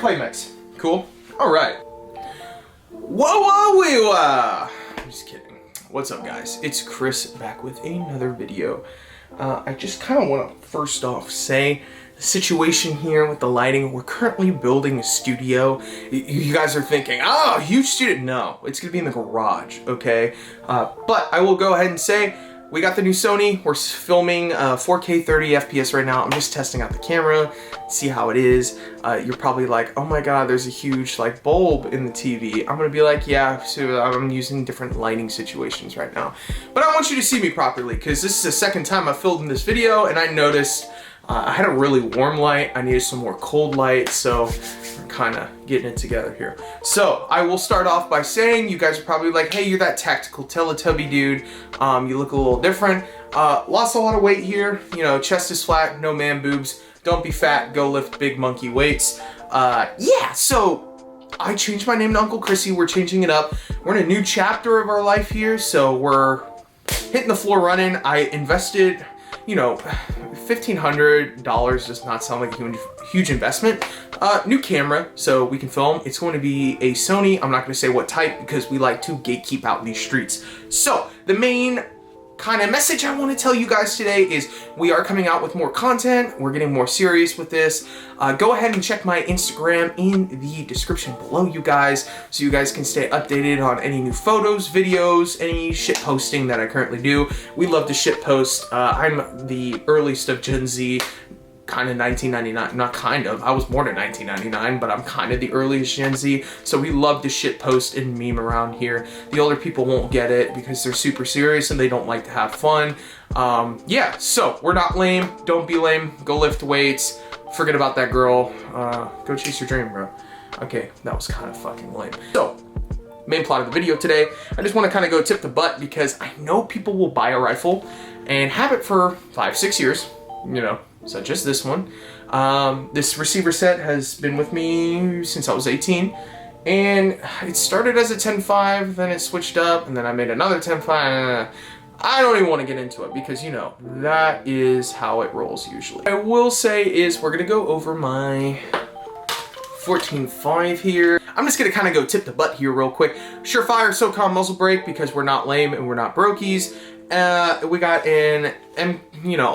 play mix. Cool? Alright. Whoa! I'm just kidding. What's up, guys? It's Chris back with another video. I just kind of want to first off say the situation here with the lighting. We're currently building a studio. You guys are thinking, oh, huge studio. No, it's going to be in the garage, okay? But I will go ahead and say, we got the new Sony. We're filming 4K 30 FPS right now. I'm just testing out the camera, see how it is. You're probably like, oh my god, there's a huge like bulb in the TV. I'm gonna be like, yeah, so I'm using different lighting situations right now. But I want you to see me properly, because this is the second time I've filmed this video, and I noticed I had a really warm light. I needed some more cold light, so we're kind of getting it together here. So I will start off by saying, you guys are probably like, hey, you're that tactical Teletubby dude. You look a little different. Lost a lot of weight here. You know, chest is flat, no man boobs. Don't be fat, go lift big monkey weights. Yeah, so I changed my name to Uncle Chrissy. We're changing it up. We're in a new chapter of our life here, so we're hitting the floor running. I invested, you know, $1,500 does not sound like a huge investment. New camera, so we can film. It's going to be a Sony. I'm not going to say what type, because we like to gatekeep out in these streets. So the main kind of message I want to tell you guys today is we are coming out with more content. We're getting more serious with this. Go ahead and check my Instagram in the description below, you guys, so you guys can stay updated on any new photos, videos, any shit posting that I currently do. We love to shit post. I'm the earliest of Gen Z, kind of 1999, not kind of, I was born in 1999, but I'm kind of the earliest Gen Z, so we love to shit post and meme around here. The older people won't get it because they're super serious and they don't like to have fun. Yeah, so we're not lame, don't be lame, go lift weights, forget about that girl, go chase your dream, bro. Okay, that was kind of fucking lame. So, main plot of the video today, I just want to kind of go tip the butt, because I know people will buy a rifle and have it for 5-6 years, you know, such as this one. This receiver set has been with me since I was 18, and it started as a 10.5, then it switched up, and then I made another 10.5. I don't even want to get into it, because, you know, that is how it rolls usually. What I will say is we're gonna go over my 14.5 here. I'm just gonna kind of go tip the butt here real quick. Surefire SoCal muzzle brake, because we're not lame and we're not brokies. We got a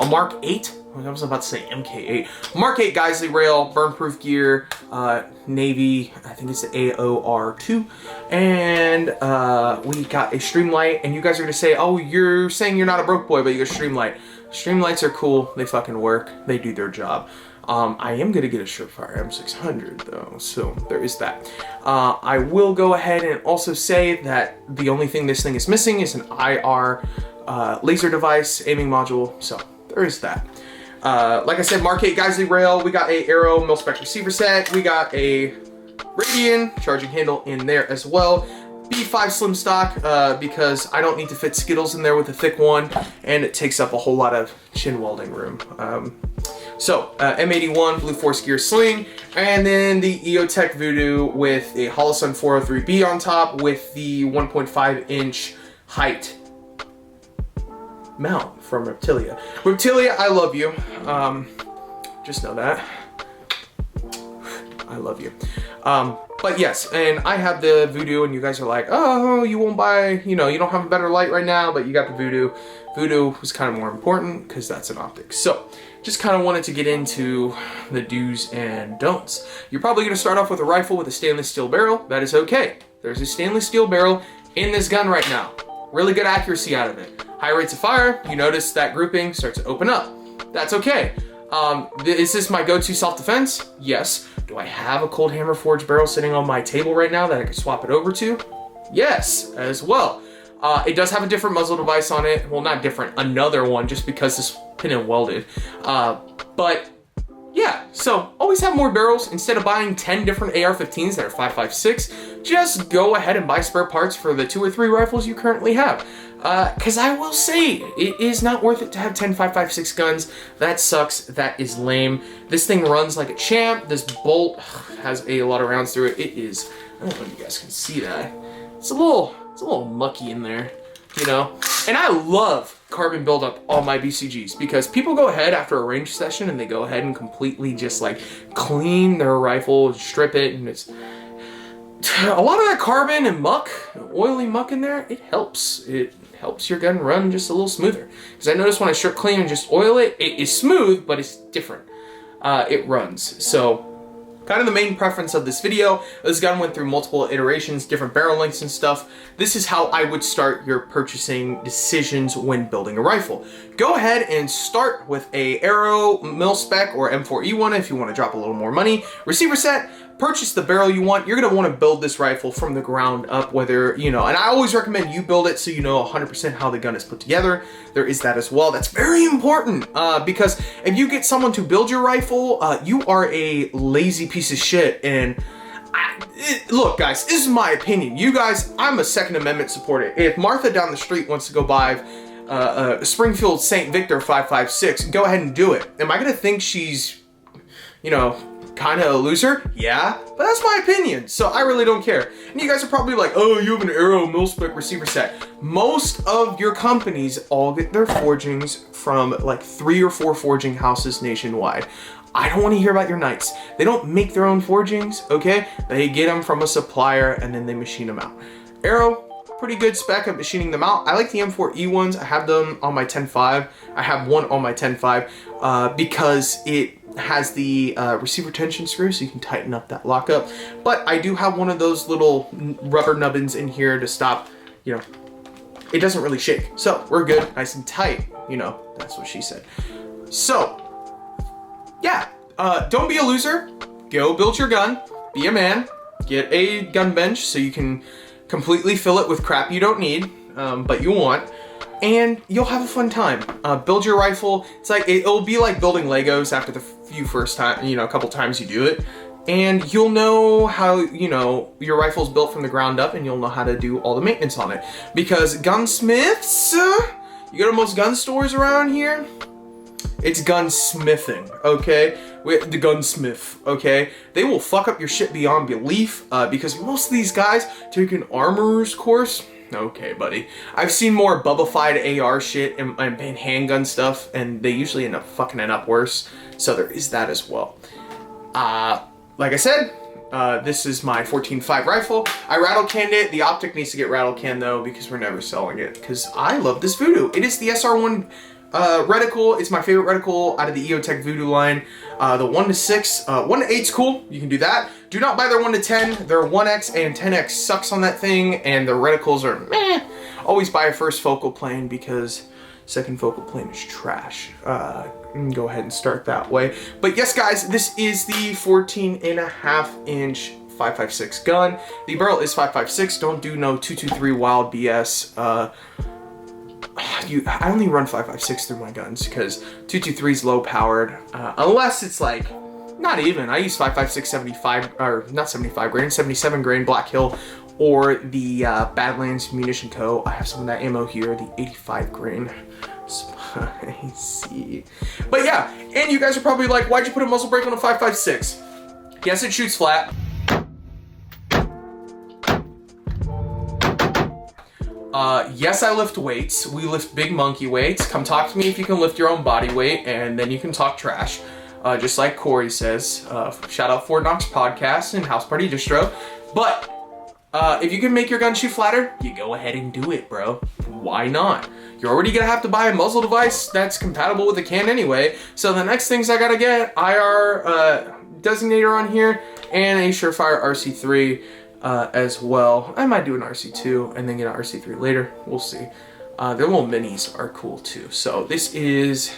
Mark 8. I was about to say MK8. Mark 8 Geisley rail, burn-proof gear, Navy, I think it's the AOR2. And we got a Streamlight, and you guys are gonna say, oh, you're saying you're not a broke boy, but you got Streamlight. Streamlights are cool, they fucking work, they do their job. I am gonna get a Surefire M600 though, so there is that. I will go ahead and also say that the only thing this thing is missing is an IR laser device, aiming module, so there is that. Like I said, Mark 8 Geisley rail, we got a Arrow mil-spec receiver set, we got a Radian charging handle in there as well. B5 slim stock, because I don't need to fit Skittles in there with a thick one, and it takes up a whole lot of chin welding room. So, M81 Blue Force gear sling, and then the EOTech Voodoo with a Holosun 403B on top with the 1.5 inch height mount from Reptilia. Reptilia, I love you. Just know that. I love you. But yes, and I have the Voodoo, and you guys are like, oh, you won't buy, you know, you don't have a better light right now, but you got the Voodoo. Voodoo was kind of more important because that's an optic. So, just kind of wanted to get into the do's and don'ts. You're probably going to start off with a rifle with a stainless steel barrel. That is okay. There's a stainless steel barrel in this gun right now. Really good accuracy out of it. High rates of fire, you notice that grouping starts to open up. That's okay. Is this my go-to self-defense? Yes. Do I have a Cold Hammer Forge barrel sitting on my table right now that I could swap it over to? Yes, as well. It does have a different muzzle device on it. Well, not different, another one, just because it's pin and welded. But yeah, so always have more barrels. Instead of buying 10 different AR-15s that are 5.56, just go ahead and buy spare parts for the 2 or 3 rifles you currently have. Because I will say, it is not worth it to have 10 5.56 guns. That sucks. That is lame. This thing runs like a champ. This bolt has a lot of rounds through it. It is, I don't know if you guys can see that. It's a little mucky in there, you know? And I love carbon buildup on my BCGs, because people go ahead after a range session and they go ahead and completely just like clean their rifle, strip it, and it's a lot of that carbon and muck, oily muck in there. It helps your gun run just a little smoother, because I notice when I strip clean and just oil it, it is smooth, but it's different. It runs. So kind of the main preference of this video. This gun went through multiple iterations, different barrel lengths and stuff. This is how I would start your purchasing decisions when building a rifle. Go ahead and start with a Arrow mil-spec or M4E1 if you want to drop a little more money. Receiver set, purchase the barrel you want. You're going to want to build this rifle from the ground up, whether, you know, and I always recommend you build it so you know 100% how the gun is put together. There is that as well. That's very important because if you get someone to build your rifle, you are a lazy piece of shit. And look, guys, this is my opinion. You guys, I'm a Second Amendment supporter. If Martha down the street wants to go buy a Springfield St. Victor 5.56, go ahead and do it. Am I going to think she's, you know, kind of a loser? Yeah, but that's my opinion, so I really don't care. And you guys are probably like, oh, you have an Arrow mil-spec receiver set. Most of your companies all get their forgings from like 3 or 4 forging houses nationwide. I don't want to hear about your Knights. They don't make their own forgings, okay? They get them from a supplier and then they machine them out. Arrow, pretty good spec at machining them out. I like the M4E ones. I have them on my 10.5. I have one on my 10.5 because it has the receiver tension screw, so you can tighten up that lockup. But I do have one of those little rubber nubbins in here to stop, you know, it doesn't really shake. So we're good, nice and tight. You know, that's what she said. So, yeah, don't be a loser. Go build your gun. Be a man. Get a gun bench so you can completely fill it with crap you don't need, but you want. And you'll have a fun time. Build your rifle. It's like, it'll be like building Legos after the few first time, you know, a couple times you do it. And you'll know how, you know, your rifle's built from the ground up, and you'll know how to do all the maintenance on it. Because gunsmiths, you go to most gun stores around here, it's gunsmithing, okay? With the gunsmith, okay? They will fuck up your shit beyond belief, because most of these guys take an armorer's course. Okay, buddy. I've seen more bubbified AR shit and handgun stuff, and they usually end up fucking it up worse. So there is that as well. Like I said, this is my 14.5 rifle. I rattle canned it. The optic needs to get rattle canned though, because we're never selling it, because I love this Voodoo. It is the SR1 reticle. It's my favorite reticle out of the EOTech Voodoo line. The 1 to 6, 1 to 8's cool. You can do that. Do not buy their 1 to 10. Their 1X and 10X sucks on that thing, and the reticles are meh. Always buy a first focal plane, because second focal plane is trash. Go ahead and start that way. But yes, guys, this is the 14.5-inch 5.56 gun. The barrel is 5.56. Don't do no 223 wild BS. I only run 5.56 through my guns because 223 is low powered, unless it's like, not even. I use 5.56 75, or not 75 grain, 77 grain Black Hill, or the Badlands Munition Co. I have some of that ammo here, the 85 grain. Spicy. But yeah, and you guys are probably like, why'd you put a muzzle brake on a 5.56? Yes, it shoots flat. Yes, I lift weights. We lift big monkey weights. Come talk to me if you can lift your own body weight, and then you can talk trash. Just like Corey says. Shout out Fort Knox Podcast and House Party Distro. But if you can make your gun shoot flatter, you go ahead and do it, bro. Why not? You're already gonna have to buy a muzzle device that's compatible with the can anyway. So the next things I gotta get, IR designator on here, and a Surefire RC3 as well. I might do an RC2 and then get an RC3 later. We'll see. Their little minis are cool too. So this is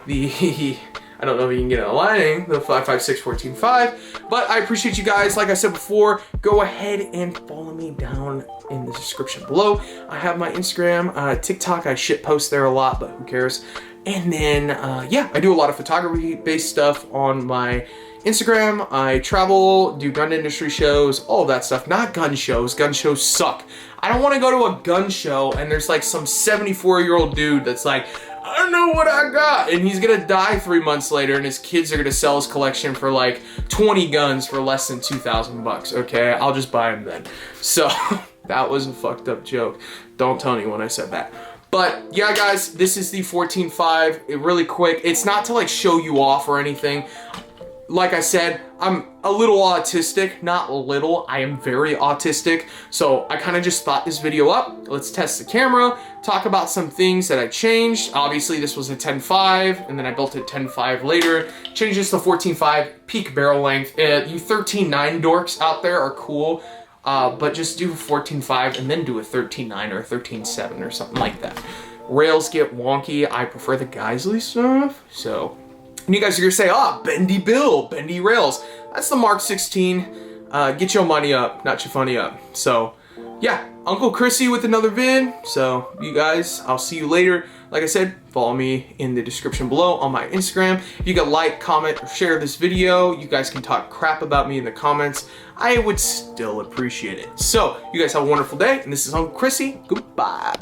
the I don't know if you can get it aligning, the 5.56 14.5, but I appreciate you guys. Like I said before, go ahead and follow me down in the description below. I have my Instagram, TikTok. I shit post there a lot, but who cares? And then, yeah, I do a lot of photography-based stuff on my Instagram. I travel, do gun industry shows, all of that stuff. Not gun shows. Gun shows suck. I don't want to go to a gun show and there's like some 74-year-old dude that's like, I don't know what I got, and he's gonna die 3 months later, and his kids are gonna sell his collection for like 20 guns for less than 2,000 bucks. Okay, I'll just buy them then. So that was a fucked up joke. Don't tell anyone I said that. But yeah, guys, this is the 14.5. Really quick. It's not to like show you off or anything. Like I said, I'm a little autistic, not little, I am very autistic. So I kind of just thought this video up. Let's test the camera, talk about some things that I changed. Obviously this was a 10.5 and then I built it 10.5 later. Changed this to 14.5 peak barrel length. You 13.9 dorks out there are cool, but just do 14.5 and then do a 13.9 or a 13.7 or something like that. Rails get wonky. I prefer the Geisley stuff, so. And you guys are gonna say, bendy bill, bendy rails. That's the Mark 16. Get your money up, not your funny up. So, yeah, Uncle Chrissy with another vid. So, you guys, I'll see you later. Like I said, follow me in the description below on my Instagram. If you could like, comment, or share this video, you guys can talk crap about me in the comments. I would still appreciate it. So, you guys have a wonderful day, and this is Uncle Chrissy. Goodbye.